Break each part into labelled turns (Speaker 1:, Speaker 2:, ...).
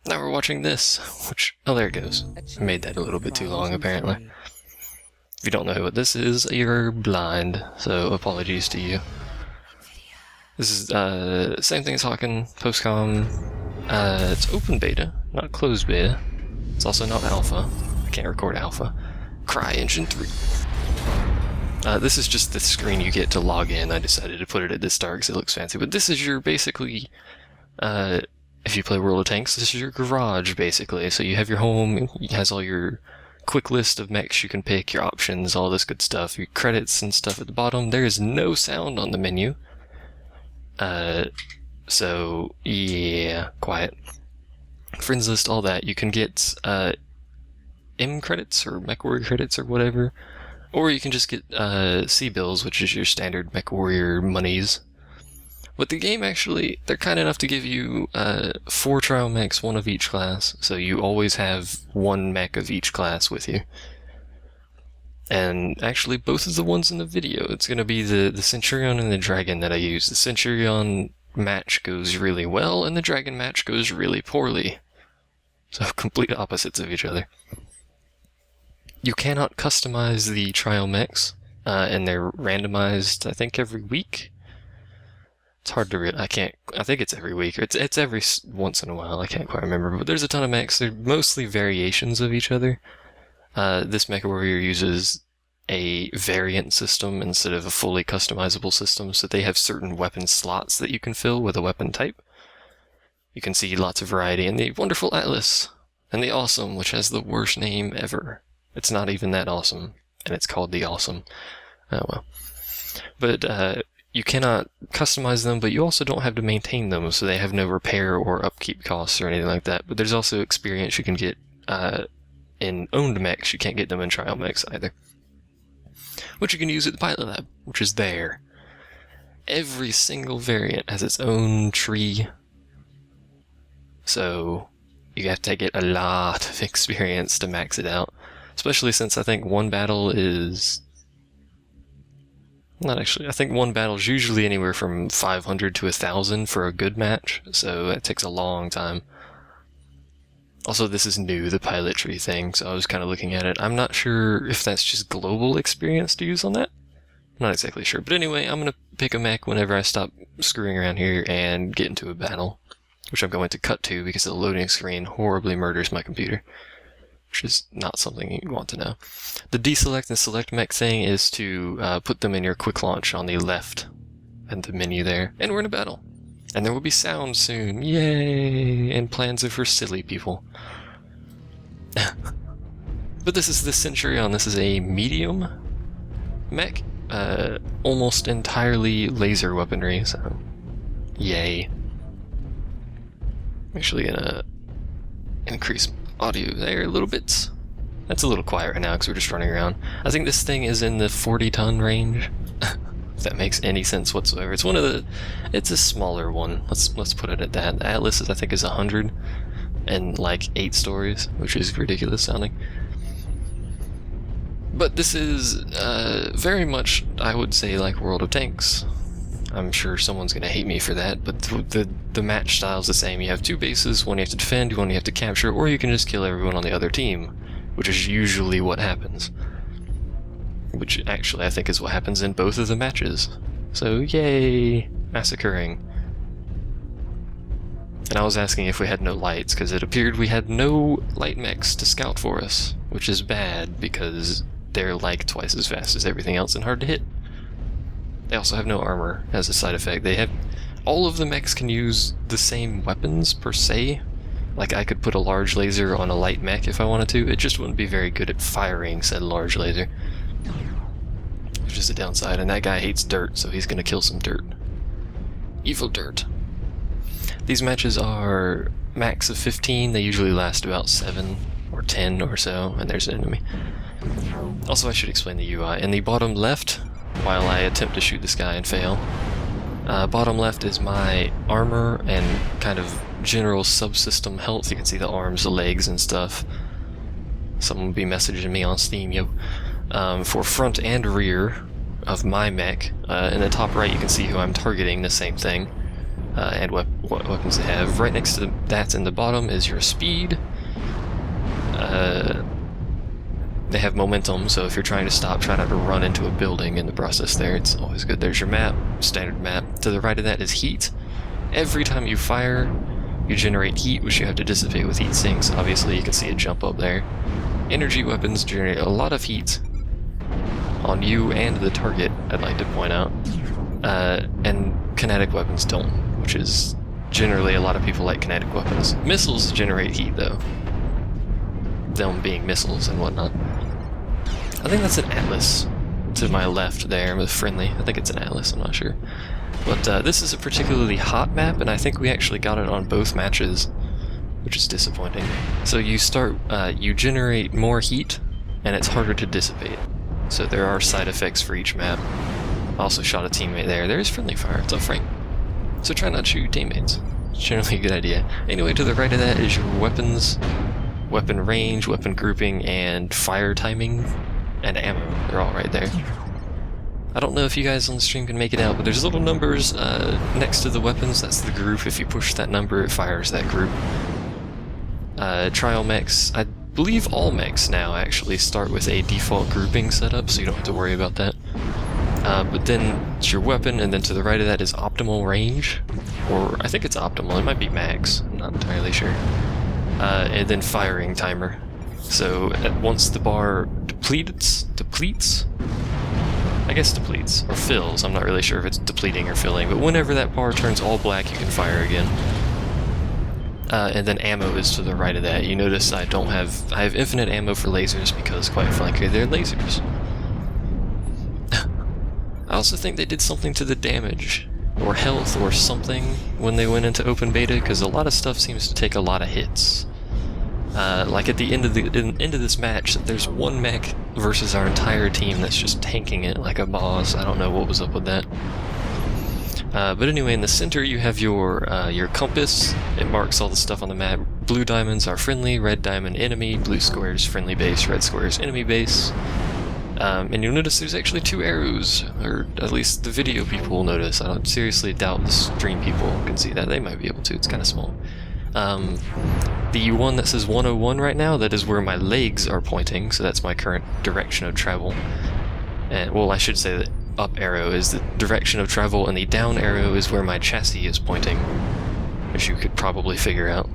Speaker 1: Now we're watching this, which... Oh, there it goes. I made that a little bit too long, apparently. If you don't know what this is, you're blind, so apologies to you. This is, same thing as Hawken, Postcom. It's open beta, not closed beta. It's also not alpha. I can't record alpha. CryEngine 3. This is just the screen you get to log in. I decided to put it at this dark because it looks fancy. But this is your, basically, if you play World of Tanks, this is your garage, basically. So you have your home, it has all your quick list of mechs you can pick, your options, all this good stuff, your credits and stuff at the bottom. There is no sound on the menu. So, yeah, quiet. Friends list, all that. You can get, M credits, or MechWarrior credits, or whatever. Or you can just get, C-bills, which is your standard MechWarrior monies. But the game actually, they're kind enough to give you 4 trial mechs, 1 of each class, so you always have 1 mech of each class with you. And actually, both of the ones in the video, it's going to be the Centurion and the Dragon that I use. The Centurion match goes really well, and the Dragon match goes really poorly. So, complete opposites of each other. You cannot customize the trial mechs, and they're randomized, I think, every week. It's hard to I think it's every week, or it's every once in a while, I can't quite remember, but there's a ton of mechs. They're mostly variations of each other. This MechWarrior uses a variant system instead of a fully customizable system, so they have certain weapon slots that you can fill with a weapon type. You can see lots of variety in the wonderful Atlas, and the Awesome, which has the worst name ever. It's not even that awesome, and it's called the Awesome. Oh well. But, you cannot customize them, but you also don't have to maintain them, so they have no repair or upkeep costs or anything like that. But there's also experience you can get in owned mechs. You can't get them in trial mechs either. Which you can use at the Pilot Lab, which is there. Every single variant has its own tree. So you have to get a lot of experience to max it out. Especially since I think one battle is... Not actually. I think one battle is usually anywhere from 500 to 1,000 for a good match, so it takes a long time. Also, this is new, the pilot tree thing, so I was kind of looking at it. I'm not sure if that's just global experience to use on that. I'm not exactly sure. But anyway, I'm going to pick a mech whenever I stop screwing around here and get into a battle, which I'm going to cut to because the loading screen horribly murders my computer. Which is not something you want to know. The deselect and select mech thing is to put them in your quick launch on the left and the menu there. And we're in a battle. And there will be sound soon. Yay! And plans are for silly people. But this is the Centurion. This is a medium mech. Almost entirely laser weaponry, so yay. I'm actually gonna increase audio there a little bit. That's a little quiet right now because we're just running around. I think this thing is in the 40-ton range. If that makes any sense whatsoever. It's one of the... It's a smaller one. Let's put it at that. The Atlas, I think, is 100 and like 8 stories, which is ridiculous sounding. But this is very much, I would say, like World of Tanks. I'm sure someone's going to hate me for that, but the match style is the same. You have 2 bases, one you have to defend, one you have to capture, or you can just kill everyone on the other team, which is usually what happens. Which actually I think is what happens in both of the matches. So yay, massacring. And I was asking if we had no lights, because it appeared we had no light mechs to scout for us, which is bad, because they're like twice as fast as everything else and hard to hit. They also have no armor as a side effect. They have... All of the mechs can use the same weapons, per se. Like, I could put a large laser on a light mech if I wanted to. It just wouldn't be very good at firing said large laser. Which is the downside. And that guy hates dirt, so he's gonna kill some dirt. Evil dirt. These matches are max of 15. They usually last about 7 or 10 or so. And there's an enemy. Also, I should explain the UI. In the bottom left... while I attempt to shoot this guy and fail. Bottom left is my armor and kind of general subsystem health. You can see the arms, the legs, and stuff. Someone will be messaging me on Steam, yo. For front and rear of my mech. In the top right you can see who I'm targeting, the same thing. and what weapons they have. Right next to that in the bottom is your speed. They have momentum, so if you're trying to stop, try not to run into a building in the process there. It's always good. There's your map, standard map. To the right of that is heat. Every time you fire, you generate heat, which you have to dissipate with heat sinks. Obviously, you can see a jump up there. Energy weapons generate a lot of heat on you and the target, I'd like to point out. And kinetic weapons don't, which is generally a lot of people like kinetic weapons. Missiles generate heat, though. Them being missiles and whatnot. I think that's an Atlas to my left there with friendly. I think it's an Atlas, I'm not sure. But this is a particularly hot map, and I think we actually got it on both matches, which is disappointing. So you start, you generate more heat, and it's harder to dissipate. So there are side effects for each map. Also shot a teammate there. There's friendly fire, it's off rank. So try not to shoot your teammates. It's generally a good idea. Anyway, to the right of that is your weapons, weapon range, weapon grouping, and fire timing, and ammo. They're all right there. I don't know if you guys on the stream can make it out, but there's little numbers next to the weapons. That's the group. If you push that number, it fires that group. Trial mechs. I believe all mechs now actually start with a default grouping setup, so you don't have to worry about that. But then it's your weapon, and then to the right of that is optimal range, or I think it's optimal. It might be max. I'm not entirely sure. And then firing timer. So once the bar depletes, I guess depletes, or fills, I'm not really sure if it's depleting or filling, but whenever that bar turns all black, you can fire again. And then ammo is to the right of that. You notice I have infinite ammo for lasers because, quite frankly, they're lasers. I also think they did something to the damage, or health, or something when they went into open beta, because a lot of stuff seems to take a lot of hits. Like at the end of this match, there's one mech versus our entire team that's just tanking it like a boss. I don't know what was up with that. But anyway, in the center you have your compass. It marks all the stuff on the map. Blue diamonds are friendly, red diamond enemy, blue squares friendly base, red squares enemy base. And you'll notice there's actually 2 arrows, or at least the video people will notice. I don't seriously doubt the stream people can see that. They might be able to, it's kind of small. The one that says 101 right now, that is where my legs are pointing, so that's my current direction of travel. And, well, I should say that up arrow is the direction of travel, and the down arrow is where my chassis is pointing, which you could probably figure out.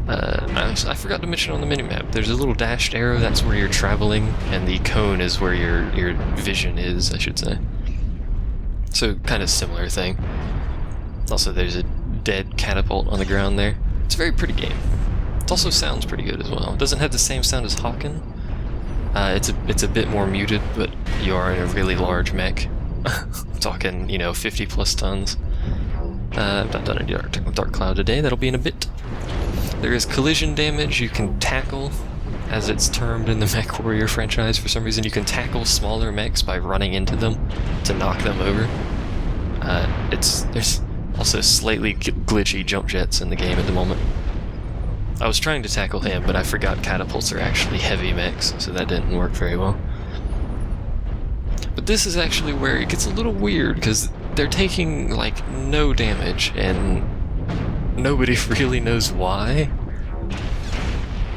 Speaker 1: I forgot to mention on the minimap, there's a little dashed arrow, that's where you're traveling, and the cone is where your vision is, I should say. So, kind of similar thing. Also, there's a dead catapult on the ground there. It's a very pretty game. It also sounds pretty good as well. It doesn't have the same sound as Hawken. It's a bit more muted, but you are in a really large mech. I'm talking, 50 plus tons. I've not done any Dark Cloud today, that'll be in a bit. There is collision damage. You can tackle, as it's termed in the MechWarrior franchise. For some reason, you can tackle smaller mechs by running into them to knock them over. There's also slightly glitchy jump jets in the game at the moment. I was trying to tackle him, but I forgot catapults are actually heavy mechs, so that didn't work very well. But this is actually where it gets a little weird, because they're taking, like, no damage, and nobody really knows why.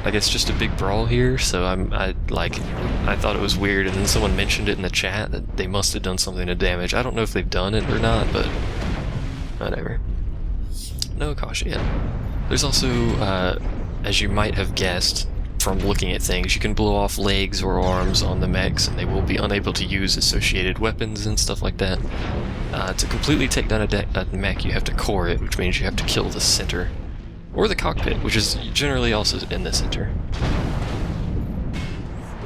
Speaker 1: Like, it's just a big brawl here, so I thought it was weird, and then someone mentioned it in the chat that they must have done something to damage. I don't know if they've done it or not, but whatever. No caution yet. There's also, as you might have guessed from looking at things, you can blow off legs or arms on the mechs, and they will be unable to use associated weapons and stuff like that. To completely take down a mech, you have to core it, which means you have to kill the center. Or the cockpit, which is generally also in the center.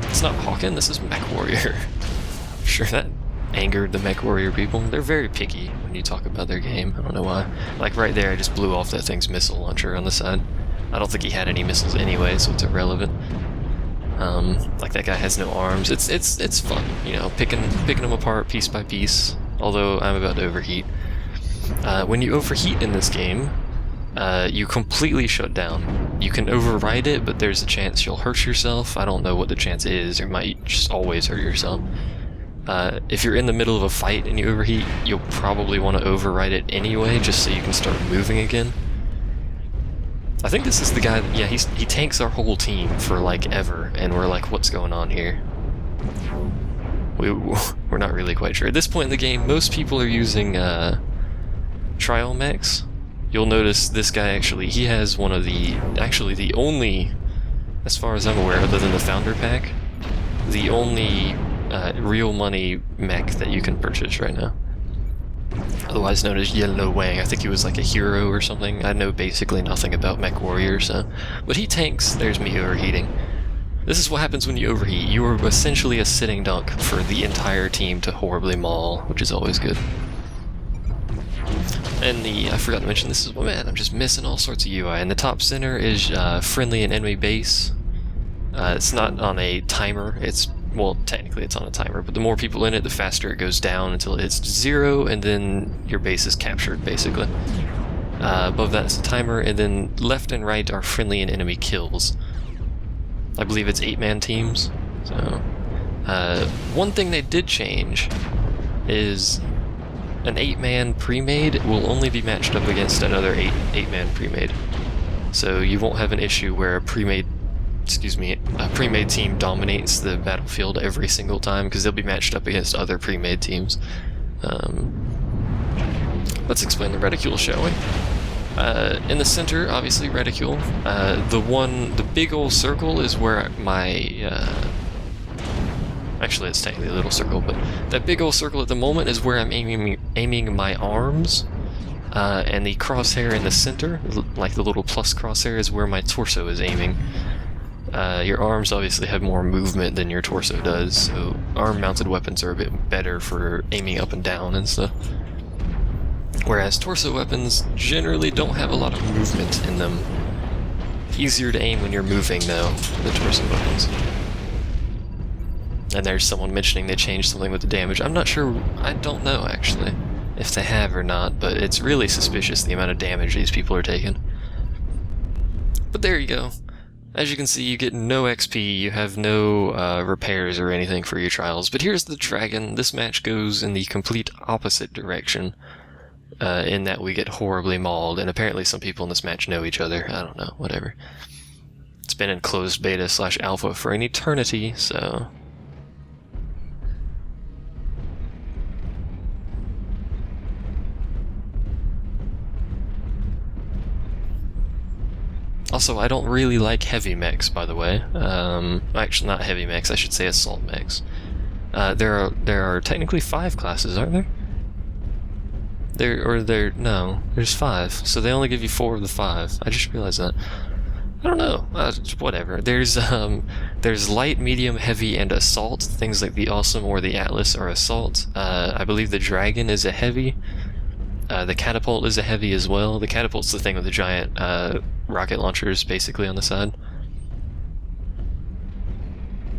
Speaker 1: It's not Hawken, this is MechWarrior. I'm sure that angered the MechWarrior people. They're very picky when you talk about their game, I don't know why. Like right there, I just blew off that thing's missile launcher on the side. I don't think he had any missiles anyway, so it's irrelevant. Like that guy has no arms. It's fun, picking them apart piece by piece, although I'm about to overheat. When you overheat in this game, you completely shut down. You can override it, but there's a chance you'll hurt yourself. I don't know what the chance is, or might just always hurt yourself. If you're in the middle of a fight and you overheat, you'll probably want to override it anyway, just so you can start moving again. I think this is the guy, yeah, he tanks our whole team for like ever, and we're like, what's going on here? We're not really quite sure. At this point in the game, most people are using trial mechs. You'll notice this guy he has one of the only, as far as I'm aware, other than the founder pack, the only real money mech that you can purchase right now. Otherwise known as Yellow Wang. I think he was like a hero or something. I know basically nothing about MechWarrior, so... But he tanks, there's me overheating. This is what happens when you overheat. You are essentially a sitting duck for the entire team to horribly maul, which is always good. And I forgot to mention, this is, oh man, I'm just missing all sorts of UI. In the top center is friendly and enemy base. It's not on a timer, well, technically it's on a timer, but the more people in it, the faster it goes down until it hits 0, and then your base is captured, basically. Above that is a timer, and then left and right are friendly and enemy kills. I believe it's 8-man teams. So, one thing they did change is an 8-man pre-made will only be matched up against another 8-man pre-made. So you won't have an issue where a pre-made team dominates the battlefield every single time, because they'll be matched up against other pre-made teams. Let's explain the reticule, shall we? In the center, obviously, reticule. The big old circle is where actually, it's technically a little circle, but that big old circle at the moment is where I'm aiming my arms. And the crosshair in the center, like the little plus crosshair, is where my torso is aiming. Your arms obviously have more movement than your torso does, so arm-mounted weapons are a bit better for aiming up and down and stuff. Whereas torso weapons generally don't have a lot of movement in them. Easier to aim when you're moving, though, the torso weapons. And there's someone mentioning they changed something with the damage. I'm not sure, I don't know, actually, if they have or not, but it's really suspicious the amount of damage these people are taking. But there you go. As you can see, you get no XP, you have no repairs or anything for your trials. But here's the dragon. This match goes in the complete opposite direction, in that we get horribly mauled, and apparently some people in this match know each other. I don't know, whatever. It's been in closed beta/alpha for an eternity, so... Also, I don't really like heavy mechs, by the way. Actually, not heavy mechs, I should say assault mechs. There are technically 5 classes, aren't there? No, there's 5. So they only give you 4 of the 5. I just realized that. I don't know. Whatever. There's light, medium, heavy, and assault. Things like the Awesome or the Atlas are assault. I believe the Dragon is a heavy. The Catapult is a heavy as well. The Catapult's the thing with the giant rocket launchers basically on the side.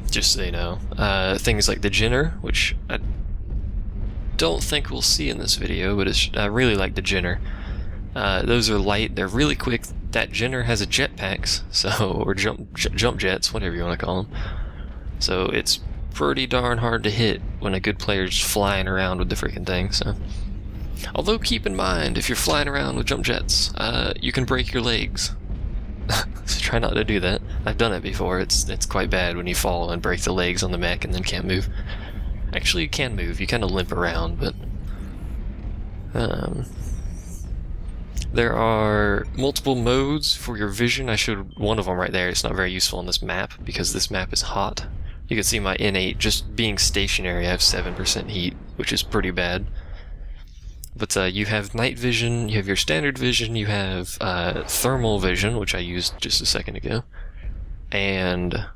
Speaker 1: Just so you know. Things like the Jinner, which I don't think we'll see in this video, but I really like the Jinner. Those are light, they're really quick. That Jinner has a jetpacks, or jump jets, whatever you want to call them. So it's pretty darn hard to hit when a good player's flying around with the freaking thing, so... Although, keep in mind, if you're flying around with jump jets, you can break your legs. So try not to do that. I've done it before. It's quite bad when you fall and break the legs on the mech and then can't move. Actually, you can move. You kind of limp around, but... There are multiple modes for your vision. I showed one of them right there. It's not very useful on this map, because this map is hot. You can see my N8 just being stationary. I have 7% heat, which is pretty bad. But you have night vision, you have your standard vision, you have thermal vision, which I used just a second ago, and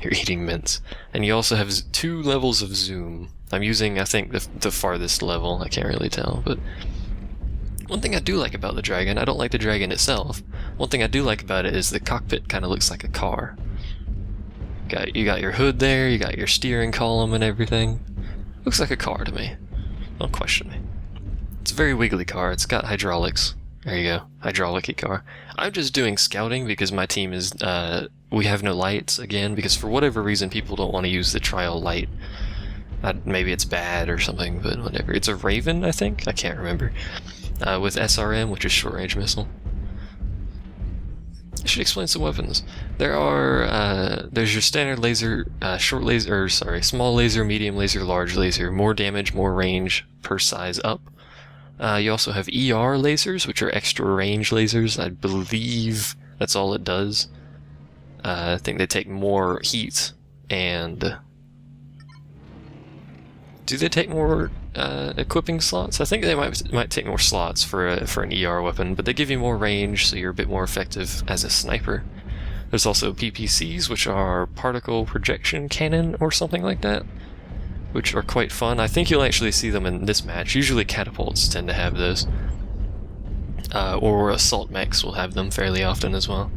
Speaker 1: you're eating mints. And you also have 2 levels of zoom. I'm using, I think, the farthest level. I can't really tell, but one thing I do like about the Dragon, I don't like the Dragon itself. One thing I do like about it is the cockpit kind of looks like a car. You got your hood there, you got your steering column and everything. Looks like a car to me. Don't question me. It's a very wiggly car. It's got hydraulics. There you go. Hydraulic-y car. I'm just doing scouting because my team is, we have no lights, again, because for whatever reason people don't want to use the trial light. Maybe it's bad or something, but whatever. It's a Raven, I think? I can't remember. With SRM, which is short-range missile. I should explain some weapons. There's your standard laser, small laser, medium laser, large laser, more damage, more range per size up. You also have ER lasers, which are extra range lasers. I believe that's all it does. I think they take more heat, and do they take more equipping slots? I think they might take more slots for an ER weapon, but they give you more range, so you're a bit more effective as a sniper. There's also PPCs, which are particle projection cannon or something like that, which are quite fun. I think you'll actually see them in this match. Usually catapults tend to have those, or assault mechs will have them fairly often as well.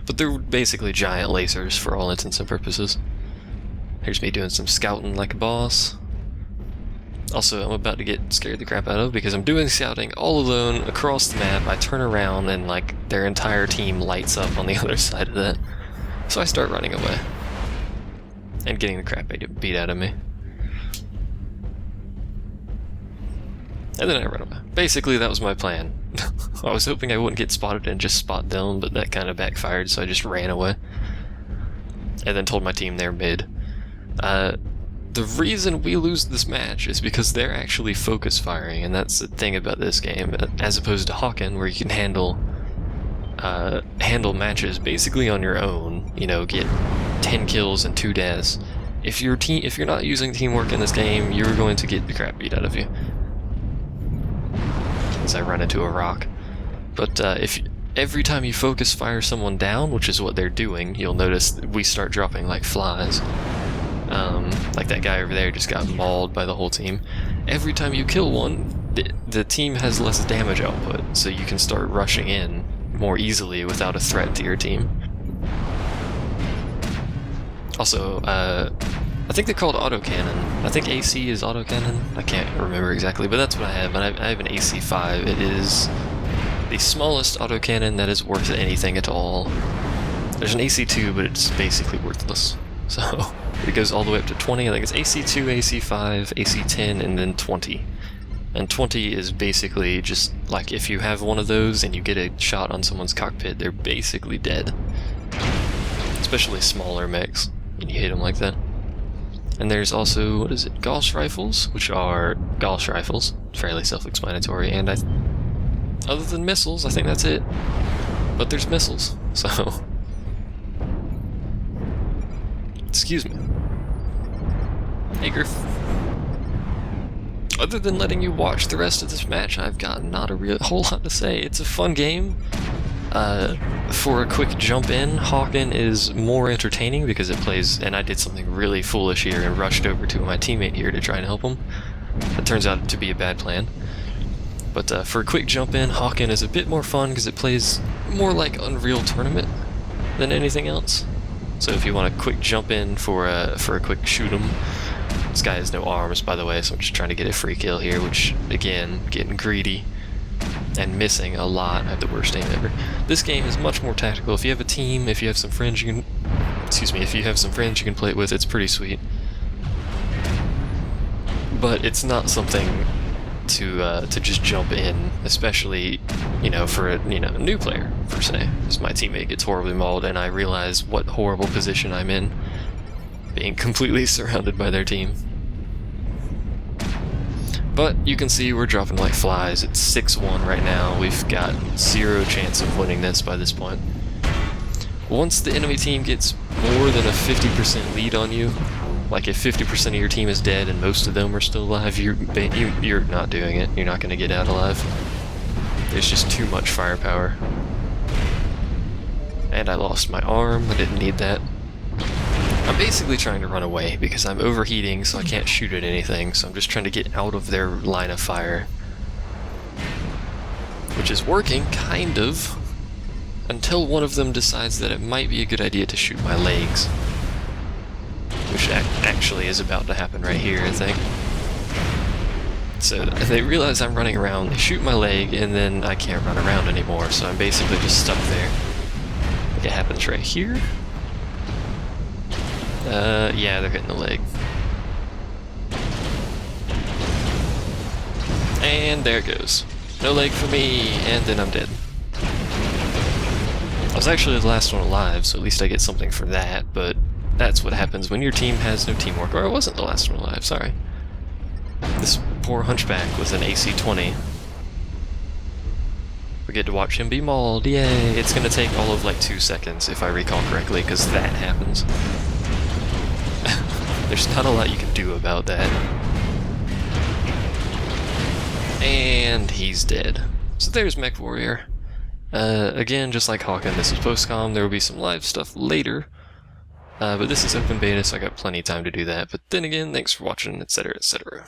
Speaker 1: But they're basically giant lasers for all intents and purposes. Here's me doing some scouting like a boss. Also, I'm about to get scared the crap out of because I'm doing scouting all alone across the map. I turn around and like their entire team lights up on the other side of that. So I start running away and getting the crap beat out of me. And then I run away. Basically, that was my plan. I was hoping I wouldn't get spotted and just spot them, but that kind of backfired, so I just ran away. And then told my team they're mid. The reason we lose this match is because they're actually focus firing, and that's the thing about this game, as opposed to Hawken, where you can handle matches basically on your own. You know, get 10 kills and 2 deaths. If you're not using teamwork in this game, you're going to get the crap beat out of you. As I run into a rock. But if every time you focus fire someone down, which is what they're doing, you'll notice that we start dropping like flies. Like that guy over there just got mauled by the whole team. Every time you kill one, the team has less damage output, so you can start rushing in more easily without a threat to your team. Also, I think they're called autocannon. I think AC is autocannon. I can't remember exactly, but that's what I have. And I have an AC5. It is the smallest autocannon that is worth anything at all. There's an AC2, but it's basically worthless. So it goes all the way up to 20. I think it's AC2, AC5, AC10, and then 20. And 20 is basically just like if you have one of those and you get a shot on someone's cockpit, they're basically dead. Especially smaller mechs, when you hit them like that. And there's also, what is it, Gauss rifles, which are Gauss rifles, fairly self-explanatory, and other than missiles, I think that's it. But there's missiles, so... Excuse me. Hey, Griff. Other than letting you watch the rest of this match, I've got not a whole lot to say. It's a fun game. For a quick jump in, Hawken is more entertaining because it plays, and I did something really foolish here and rushed over to my teammate here to try and help him. It turns out to be a bad plan. But for a quick jump in, Hawken is a bit more fun because it plays more like Unreal Tournament than anything else. So if you want a quick jump in for a quick shoot 'em, this guy has no arms, by the way, so I'm just trying to get a free kill here, which, again, getting greedy and missing a lot. I have the worst aim ever. This game is much more tactical. If you have a team, if you have some friends you can... if you have some friends you can play it with, it's pretty sweet. But it's not something to just jump in, especially, you know, for a new player, per se. Because my teammate gets horribly mauled, and I realize what horrible position I'm in, being completely surrounded by their team. But you can see we're dropping like flies. It's 6-1 right now. We've got 0 chance of winning this by this point. Once the enemy team gets more than a 50% lead on you, like if 50% of your team is dead and most of them are still alive, you're not doing it. You're not going to get out alive. There's just too much firepower. And I lost my arm. I didn't need that. I'm basically trying to run away because I'm overheating, so I can't shoot at anything, so I'm just trying to get out of their line of fire. Which is working, kind of, until one of them decides that it might be a good idea to shoot my legs. Which actually is about to happen right here, I think. So they realize I'm running around, they shoot my leg, and then I can't run around anymore, so I'm basically just stuck there. I think it happens right here. Yeah, they're hitting the leg. And there it goes. No leg for me, and then I'm dead. I was actually the last one alive, so at least I get something for that, but that's what happens when your team has no teamwork. Or I wasn't the last one alive, sorry. This poor hunchback was an AC-20. We get to watch him be mauled, yay! It's gonna take all of like 2 seconds, if I recall correctly, because that happens. There's not a lot you can do about that. And he's dead. So there's MechWarrior. Again, just like Hawken, this is post-com. There will be some live stuff later. But this is open beta, so I got plenty of time to do that. But then again, thanks for watching, etc., etc.